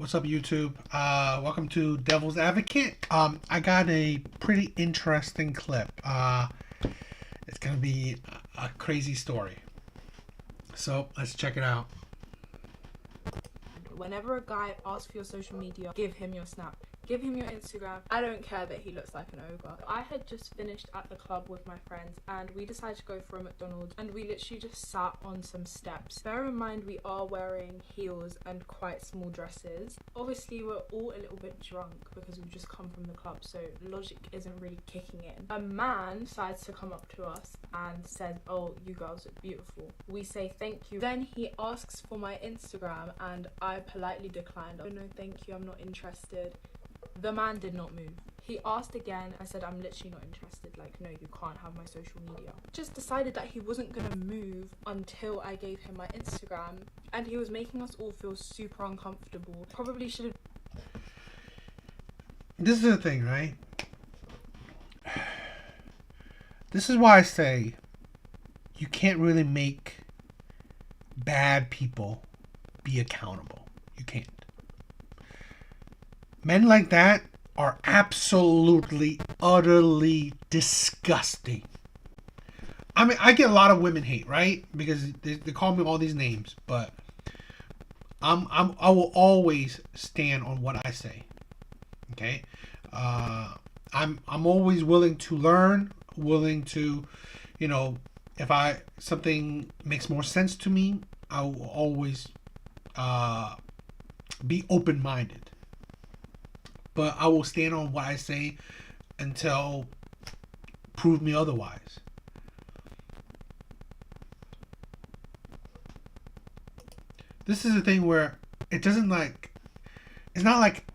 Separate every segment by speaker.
Speaker 1: What's up, YouTube? Welcome to Devil's Advocate. I got a pretty interesting clip. It's gonna be a crazy story. So let's check it out.
Speaker 2: Whenever a guy asks for your social media, give him your Snap. Give him your Instagram. I don't care that he looks like an ogre. I had just finished at the club with my friends and we decided to go for a McDonald's, and we literally just sat on some steps. Bear in mind we are wearing heels and quite small dresses. Obviously we're all a little bit drunk because we've just come from the club, so logic isn't really kicking in. A man decides to come up to us and says, "Oh, you girls look beautiful." We say thank you. Then he asks for my Instagram and I politely declined. "Oh no, thank you, I'm not interested." The man did not move. He asked again. I said, "I'm literally not interested. Like, no, you can't have my social media." Just decided that he wasn't gonna move until I gave him my Instagram, and he was making us all feel super uncomfortable. Probably should have.
Speaker 1: This is the thing, right? This is why I say you can't really make bad people be accountable. You can't. Men like that are absolutely, utterly disgusting. I mean, I get a lot of women hate, right? Because they call me all these names, but I will always stand on what I say. Okay, I'm always willing to learn, willing to, if something makes more sense to me, I will always be open-minded. But I will stand on what I say until prove me otherwise. This is a thing where it's not like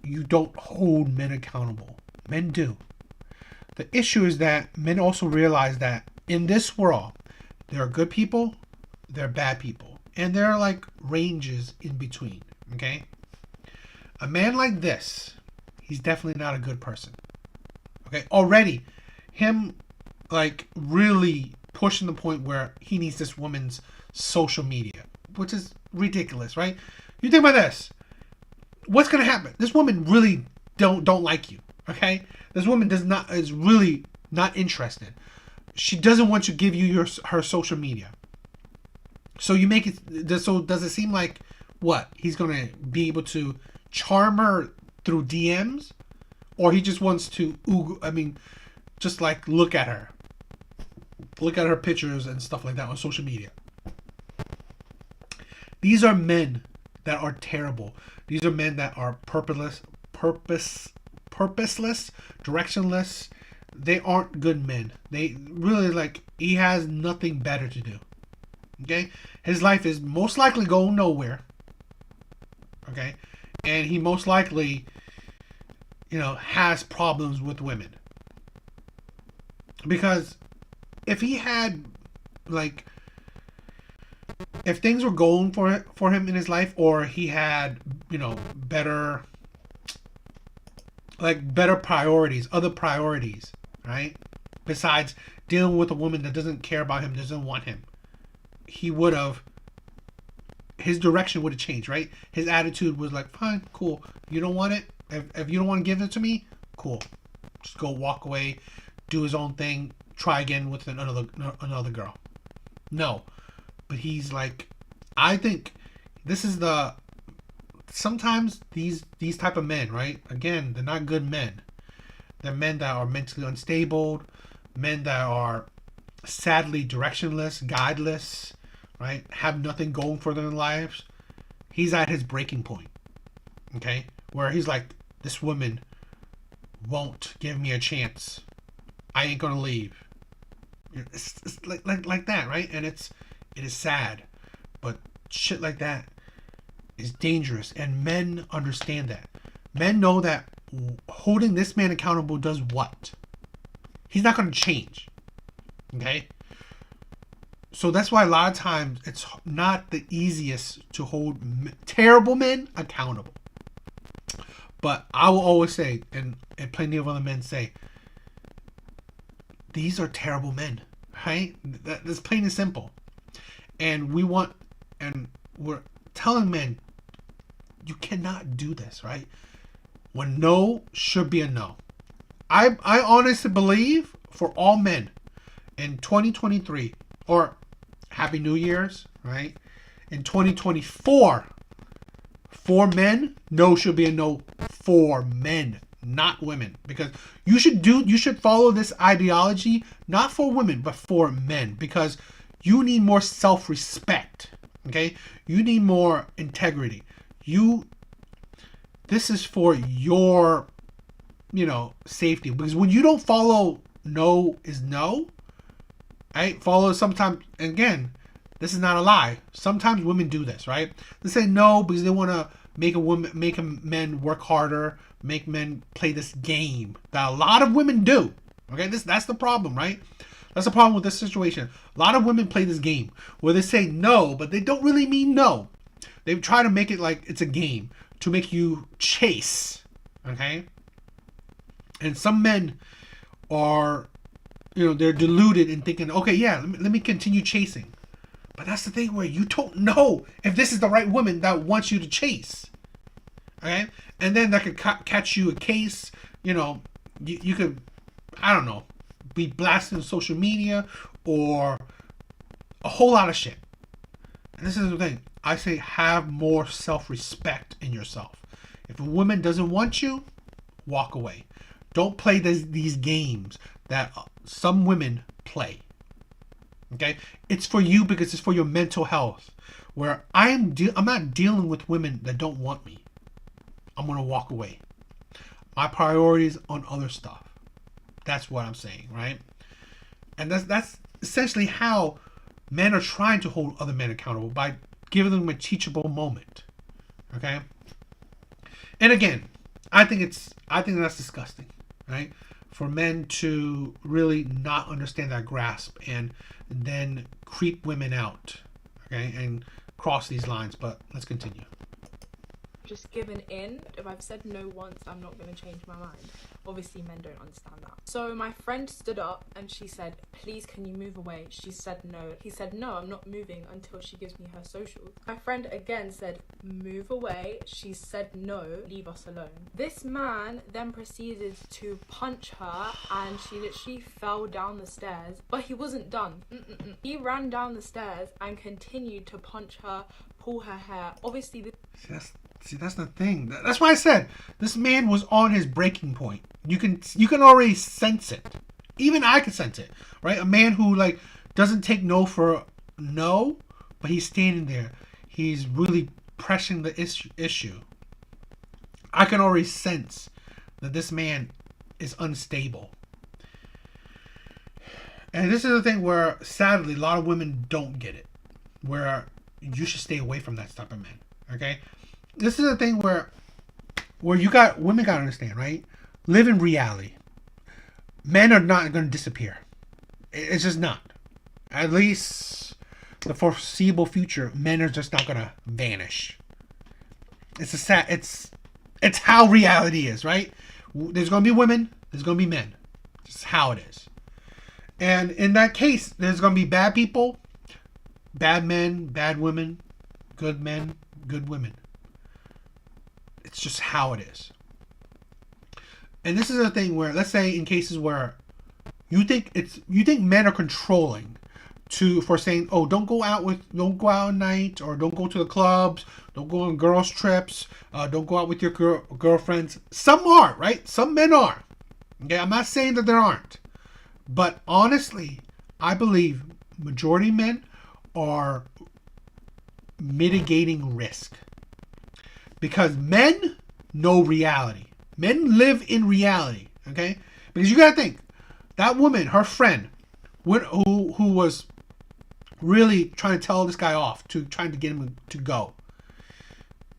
Speaker 1: you don't hold men accountable. Men do. The issue is that men also realize that in this world, there are good people, there are bad people, and there are like ranges in between, okay? A man like this, he's definitely not a good person. Okay, already, him like really pushing the point where he needs this woman's social media, which is ridiculous, right? You think about this. What's gonna happen? This woman really don't like you. Okay, this woman is really not interested. She doesn't want to give you her social media. So you make it. So does it seem like what he's gonna be able to charm her through DMs, or he just wants to just like look at her pictures and stuff like that on social media? These are men that are terrible. These are men that are purposeless, directionless. They aren't good men. They really he has nothing better to do. Okay, his life is most likely going nowhere. Okay. And he most likely, has problems with women. Because if he had, if things were going for him in his life, or he had, better priorities, other priorities, right? Besides dealing with a woman that doesn't care about him, doesn't want him, his direction would have changed, right? His attitude was like, fine, cool. You don't want it? If you don't want to give it to me, cool. Just go walk away, do his own thing, try again with another girl. No. But he's like, I think this is sometimes these type of men, right? Again, they're not good men. They're men that are mentally unstable, men that are sadly directionless, guideless, right? Have nothing going for them in lives. He's at his breaking point. Okay? Where he's like, this woman won't give me a chance. I ain't gonna leave. It's like that, right? And it is sad. But shit like that is dangerous. And men understand that. Men know that holding this man accountable does what? He's not gonna change. Okay? So that's why a lot of times it's not the easiest to hold terrible men accountable. But I will always say, and plenty of other men say, these are terrible men, right? That's plain and simple. And we're telling men, You cannot do this, right? When no should be a no. I honestly believe for all men in 2023, or Happy New Year's, right? In 2024, for men, no should be a no for men, not women. Because you should follow this ideology not for women, but for men. Because you need more self-respect. Okay? You need more integrity. This is for your, safety. Because when you don't follow no is no, right? Follow sometimes, again, this is not a lie. Sometimes women do this, right? They say no because they want to make men work harder, make men play this game that a lot of women do. Okay, that's the problem, right? That's the problem with this situation. A lot of women play this game where they say no, but they don't really mean no. They try to make it like it's a game to make you chase. Okay? And some men are, they're deluded in thinking, okay, yeah, let me continue chasing. But that's the thing where you don't know if this is the right woman that wants you to chase. Okay? And then that could catch you a case. You could, I don't know, be blasted on social media or a whole lot of shit. And this is the thing. I say have more self-respect in yourself. If a woman doesn't want you, walk away. Don't play these games that some women play. Okay? It's for you because it's for your mental health. Where I'm not dealing with women that don't want me. I'm going to walk away. My priorities on other stuff. That's what I'm saying, right? And that's essentially how men are trying to hold other men accountable, by giving them a teachable moment. Okay? And again, I think that's disgusting, right? For men to really not understand that grasp and then creep women out, okay, and cross these lines. But let's continue.
Speaker 2: Just given in. If I've said no once, I'm not going to change my mind. Obviously, men don't understand that. So my friend stood up and she said, please, can you move away? She said no. He said, no, I'm not moving until she gives me her socials. My friend again said, move away. She said no, leave us alone. This man then proceeded to punch her and she literally fell down the stairs. But he wasn't done. He ran down the stairs and continued to punch her, pull her hair. Obviously,
Speaker 1: See, that's the thing. That's why I said this man was on his breaking point. You can already sense it. Even I can sense it, right? A man who doesn't take no for no, but he's standing there. He's really pressing the issue. I can already sense that this man is unstable. And this is the thing where, sadly, a lot of women don't get it. Where you should stay away from that type of man. Okay? This is the thing where women gotta understand, right? Live in reality. Men are not going to disappear. It's just not. At least the foreseeable future, men are just not going to vanish. It's how reality is, right? There's going to be women. There's going to be men. It's how it is. And in that case, there's going to be bad people, bad men, bad women, good men, good women. It's just how it is. And this is a thing where, let's say in cases where you think men are controlling for saying, oh, don't go out at night, or don't go to the clubs, don't go on girls trips, don't go out with your girlfriends. Some are, right? Some men are. Okay, I'm not saying that there aren't. But honestly, I believe majority of men are mitigating risk. Because men know reality. Men live in reality, okay? Because you gotta think, that woman, her friend, who was really trying to tell this guy off, trying to get him to go,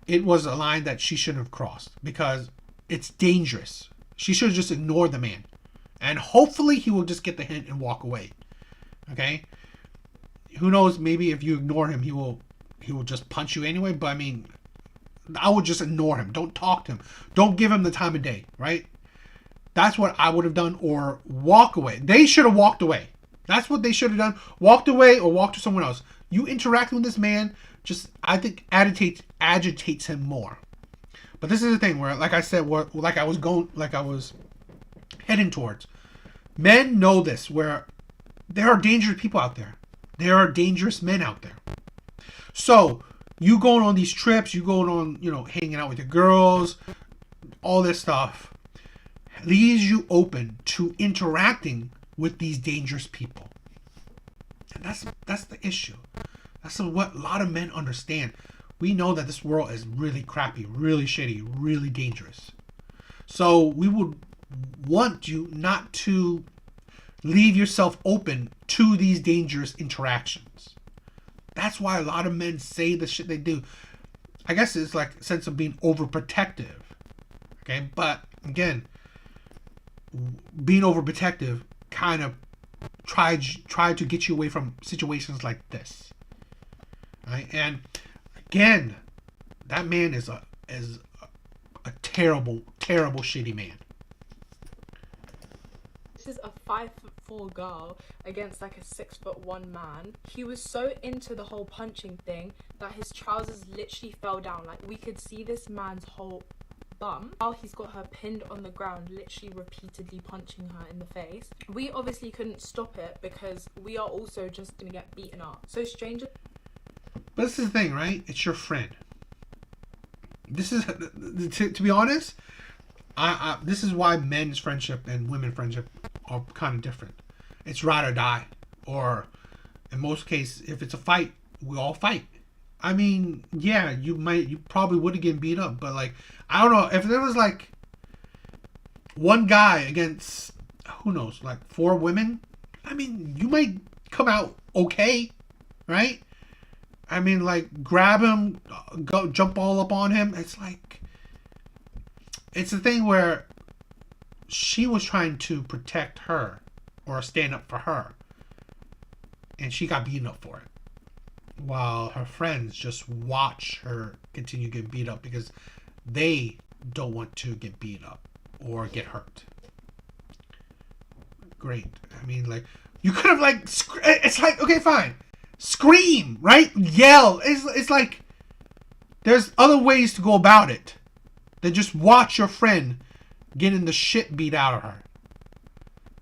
Speaker 1: it was a line that she shouldn't have crossed because it's dangerous. She should have just ignored the man. And hopefully he will just get the hint and walk away, okay? Who knows, maybe if you ignore him, he will just punch you anyway, but I mean, I would just ignore him. Don't talk to him. Don't give him the time of day, right? That's what I would have done, or walk away. They should have walked away. That's what they should have done. Walked away or walked to someone else. You interacting with this man I think agitates him more. But this is the thing where, like I said, like I was heading towards. Men know this, where there are dangerous people out there. There are dangerous men out there. So you going on these trips, you going on, hanging out with your girls, all this stuff leaves you open to interacting with these dangerous people. And that's the issue. That's what a lot of men understand. We know that this world is really crappy, really shitty, really dangerous. So we would want you not to leave yourself open to these dangerous interactions. That's why a lot of men say the shit they do. I guess it's like a sense of being overprotective. Okay, but again, being overprotective kind of try to get you away from situations like this. Right? And again, that man is a terrible, terrible, shitty man.
Speaker 2: This is a 5'4" girl against like a 6'1" man. He was so into the whole punching thing that his trousers literally fell down. Like, we could see this man's whole bum while he's got her pinned on the ground, literally repeatedly punching her in the face. We obviously couldn't stop it because we are also just gonna get beaten up. So stranger.
Speaker 1: But this is the thing, right? It's your friend. This is, to be honest, this is why men's friendship and women's friendship are kind of different. It's ride or die, or in most cases, if it's a fight, we all fight. I mean, yeah, you probably would have getting beat up, but like, I don't know, if there was like one guy against, who knows, like 4 women, I mean, you might come out okay, right? I mean, like, grab him, go jump all up on him. It's like, it's the thing where she was trying to protect her or stand up for her, and she got beaten up for it, while her friends just watch her continue getting beat up because they don't want to get beat up or get hurt. Great. I mean, like, you could have, like, it's like, okay, fine, scream, right? Yell. It's like, there's other ways to go about it than just watch your friend getting the shit beat out of her.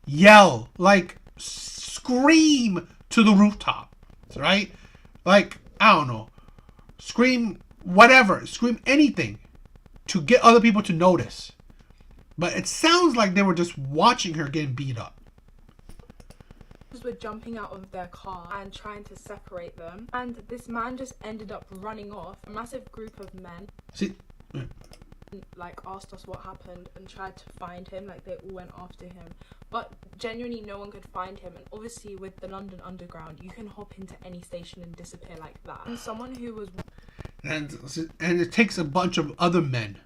Speaker 1: Yell, like, scream to the rooftop, right? Like, I don't know, scream whatever, scream anything to get other people to notice. But it sounds like they were just watching her getting beat up.
Speaker 2: Were jumping out of their car and trying to separate them, and this man just ended up running off. A massive group of men like asked us what happened and tried to find him. Like, they all went after him, but genuinely no one could find him. And obviously with the London Underground, you can hop into any station and disappear like that. And someone who was
Speaker 1: and it takes a bunch of other men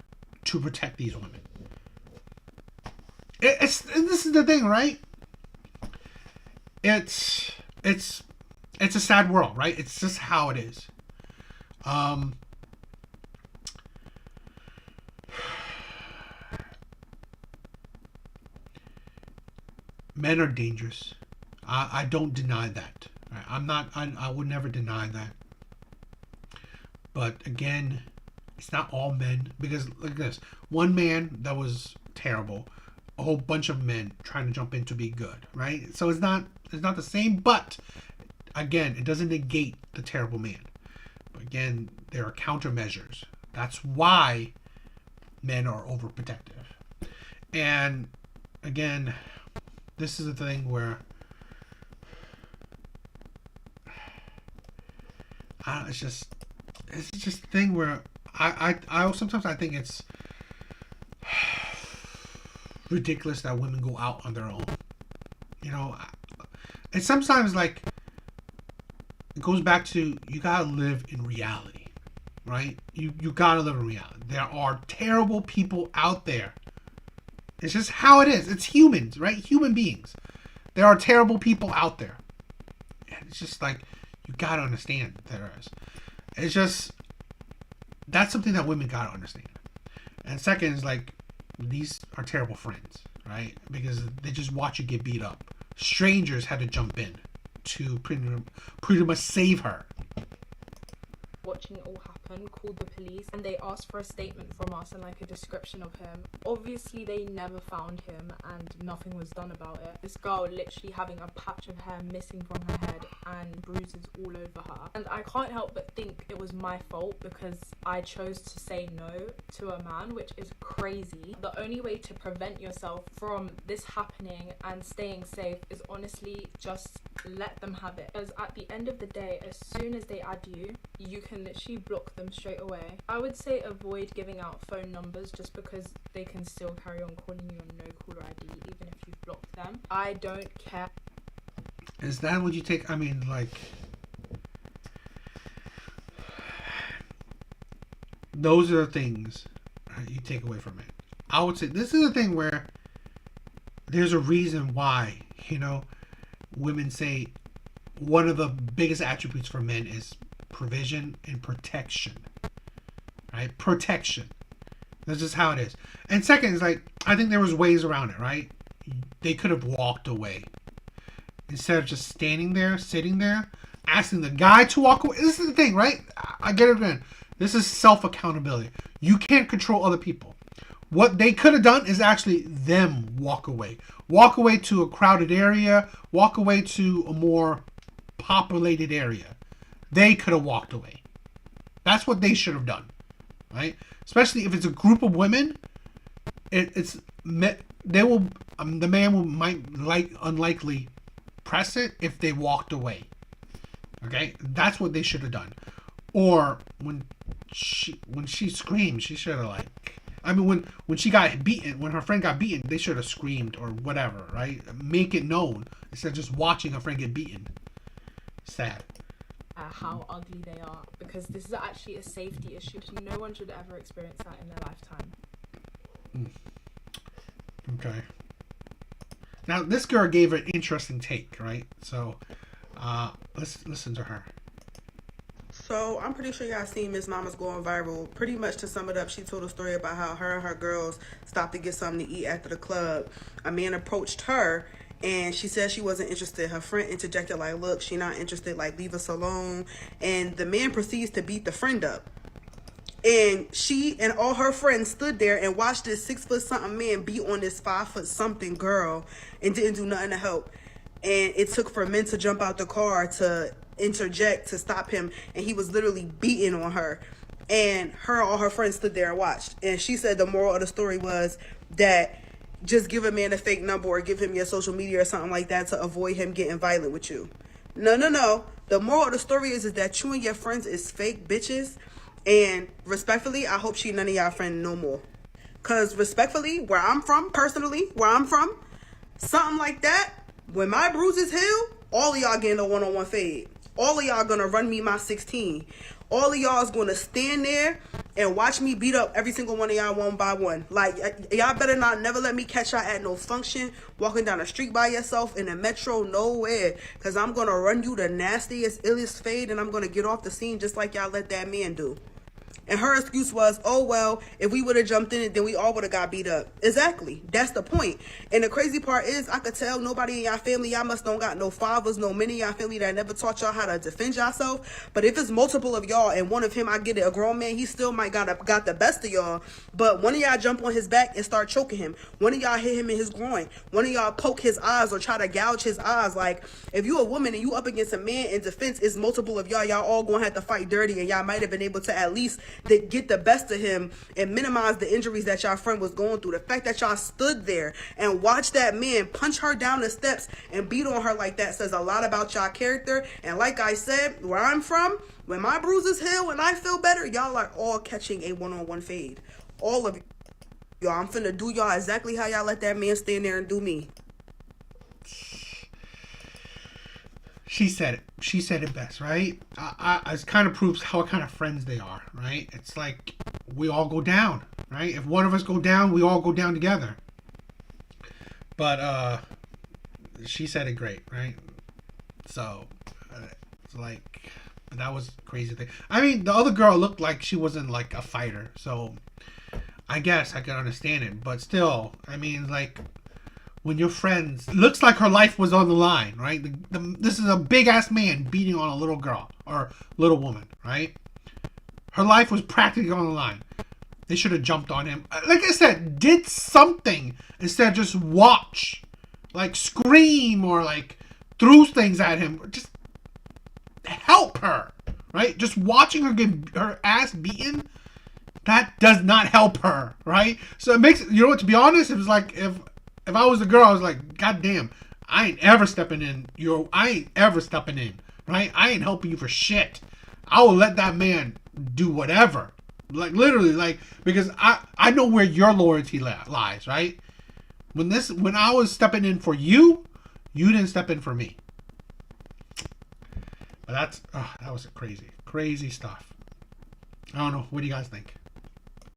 Speaker 1: to protect these women. This is the thing, right? It's a sad world, right? It's just how it is. Men are dangerous. I don't deny that. I would never deny that. But again, it's not all men, because look at this. One man that was terrible, a whole bunch of men trying to jump in to be good, right? So it's not the same, but again, it doesn't negate the terrible man. But again, there are countermeasures. That's why men are overprotective. And again, this is the thing where it's just a thing where I sometimes I think it's ridiculous that women go out on their own. And sometimes, like, it goes back to, you gotta live in reality, right? You gotta live in reality. There are terrible people out there. It's just how it is. It's humans, right? Human beings. There are terrible people out there. And it's just like, you gotta understand there is. It's just, that's something that women gotta understand. And second is, like, these are terrible friends, right? Because they just watch you get beat up. Strangers had to jump in to pretty much save her.
Speaker 2: Watching it all happen. happened, called the police, and they asked for a statement from us and like a description of him. Obviously they never found him and nothing was done about it. This girl literally having a patch of hair missing from her head and bruises all over her, and I can't help but think it was my fault because I chose to say no to a man, which is crazy. The only way to prevent yourself from this happening and staying safe is honestly just let them have it, because at the end of the day, as soon as they add you, you can literally block them straight away. I would say avoid giving out phone numbers just because they can still carry on calling you on no caller ID even if you've blocked them. I don't care.
Speaker 1: Is that what you take? I mean, like, those are the things you take away from it. I would say this is the thing where there's a reason why, you know, women say one of the biggest attributes for men is provision and protection. Right? Protection. That's just how it is. And second is, like, I think there was ways around it, right? They could have walked away. Instead of just standing there, sitting there, asking the guy to walk away. This is the thing, right? I get it again. This is self-accountability. You can't control other people. What they could have done is actually them walk away. Walk away to a crowded area. Walk away to a more populated area. They could have walked away. That's what they should have done, right? Especially if it's a group of women. The man might unlikely press it if they walked away. Okay, that's what they should have done. Or when she screamed, she should have when she got beaten, when her friend got beaten, they should have screamed or whatever, right? Make it known instead of just watching her friend get beaten. Sad.
Speaker 2: How ugly they are, because this is actually a safety issue. No one should ever experience that in their lifetime.
Speaker 1: Okay. Now this girl gave an interesting take, right? So let's listen to her.
Speaker 3: So I'm pretty sure y'all seen Miss Mama's going viral. Pretty much to sum it up, she told a story about how her and her girls stopped to get something to eat after the club. A man approached her and she said she wasn't interested. Her friend interjected like, look, she not interested, like, leave us alone. And the man proceeds to beat the friend up. And she and all her friends stood there and watched this 6-foot-something man beat on this 5-foot-something girl and didn't do nothing to help. And it took for men to jump out the car to interject to stop him, and he was literally beating on her. And all her friends stood there and watched. And she said the moral of the story was that just give a man a fake number or give him your social media or something like that to avoid him getting violent with you. No. The moral of the story is that you and your friends is fake bitches. And respectfully, I hope she none of y'all friends no more. Because respectfully, where I'm from, something like that, when my bruises heal, all of y'all getting a one-on-one fade. All of y'all gonna run me my 16. All of y'all is gonna stand there and watch me beat up every single one of y'all one by one. Like, y'all better not never let me catch y'all at no function, walking down the street by yourself in the metro, nowhere. Because I'm gonna run you the nastiest, illest fade, and I'm gonna get off the scene just like y'all let that man do. And her excuse was, oh, well, if we would have jumped in it, then we all would have got beat up. Exactly. That's the point. And the crazy part is, I could tell nobody in y'all family, y'all must don't got no fathers, no men in y'all family that never taught y'all how to defend yourself. But if it's multiple of y'all and one of him, I get it, a grown man, he still might got the best of y'all. But one of y'all jump on his back and start choking him. One of y'all hit him in his groin. One of y'all poke his eyes or try to gouge his eyes. Like, if you a woman and you up against a man in defense, it's multiple of y'all. Y'all all gonna have to fight dirty, and y'all might have been able to at least get the best of him and minimize the injuries that y'all friend was going through. The fact that y'all stood there and watched that man punch her down the steps and beat on her like that says a lot about y'all character. And like I said, where I'm from, when my bruises heal and I feel better, y'all are all catching a one-on-one fade. All of y'all. I'm finna do y'all exactly how y'all let that man stand there and do me.
Speaker 1: She said it. She said it best, right? It kind of proves what kind of friends they are, right? It's like we all go down, right? If one of us go down, we all go down together. But she said it great, right? So it's like that was a crazy thing. I mean, the other girl looked like she wasn't like a fighter, so I guess I could understand it. But still, I mean, like, when your friends, looks like her life was on the line, right? This is a big ass man beating on a little girl or little woman, right? Her life was practically on the line. They should have jumped on him. Like I said, did something instead of just watch. Like scream or like threw things at him. Just help her. Right? Just watching her get her ass beaten, that does not help her. Right? So it makes, you know what, to be honest, it was like if I was a girl, I was like, God damn, I ain't ever stepping in. I ain't ever stepping in. Right? I ain't helping you for shit. I will let that man do whatever. Like literally, like, because I know where your loyalty lies, right? When I was stepping in for you, you didn't step in for me. But that was crazy stuff. I don't know. What do you guys think?